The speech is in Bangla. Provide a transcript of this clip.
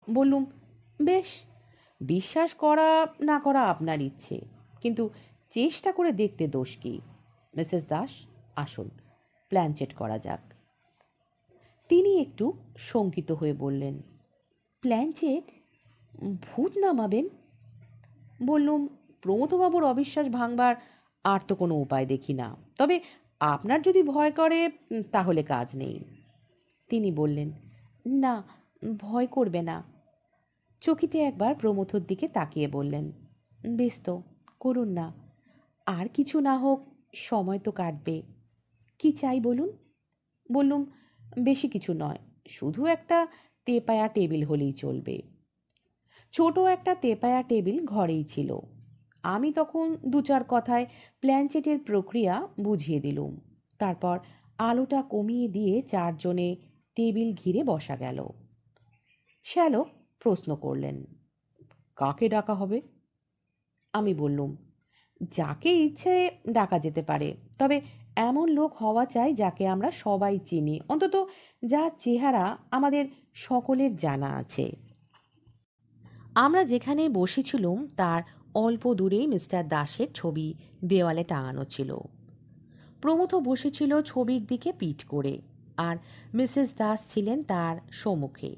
বললুম, বেশ, বিশ্বাস করা না করা আপনার ইচ্ছে, কিন্তু চেষ্টা করে দেখতে দোষ কি? মিসেস দাস, আসুন, প্ল্যানচেট করা যাক। তিনি একটু শঙ্কিত হয়ে বললেন, প্ল্যানচেট? ভূত নামাবেন? বললুম, প্রমথবাবুর অবিশ্বাস ভাঙবার আর তো কোনো উপায় দেখি না, তবে আপনার যদি ভয় করে তাহলে কাজ নেই। তিনি বললেন, না, ভয় করবে না। চকিতে একবার প্রমথর দিকে তাকিয়ে বললেন, বেশ তো, করুন না। আর কিছু না হোক, সময় তো কাটবে। কি চাই বলুন? বললুম, বেশি কিছু নয়, শুধু একটা তেপায়া টেবিল হলেই চলবে। ছোট একটা তেপায়া টেবিল ঘরেই ছিল। আমি তখন দু চার কথায় প্ল্যানচেটের প্রক্রিয়া বুঝিয়ে দিলুম। তারপর আলোটা কমিয়ে দিয়ে চারজনে টেবিল ঘিরে বসা গেল। শ্যালক প্রশ্ন করলেন, কাকে ডাকা হবে? আমি বললুম, যাকে ইচ্ছে ডাকা যেতে পারে, তবে এমন লোক হওয়া চাই যাকে আমরা সবাই চিনি, অন্তত যার চেহারা আমাদের সকলের জানা আছে। আমরা যেখানে বসেছিলুম তার অল্প দূরেই মিস্টার দাসের ছবি দেওয়ালে টাঙানো ছিল। প্রমথ বসেছিল ছবির দিকে পিঠ করে, আর মিসেস দাস ছিলেন তার সম্মুখে।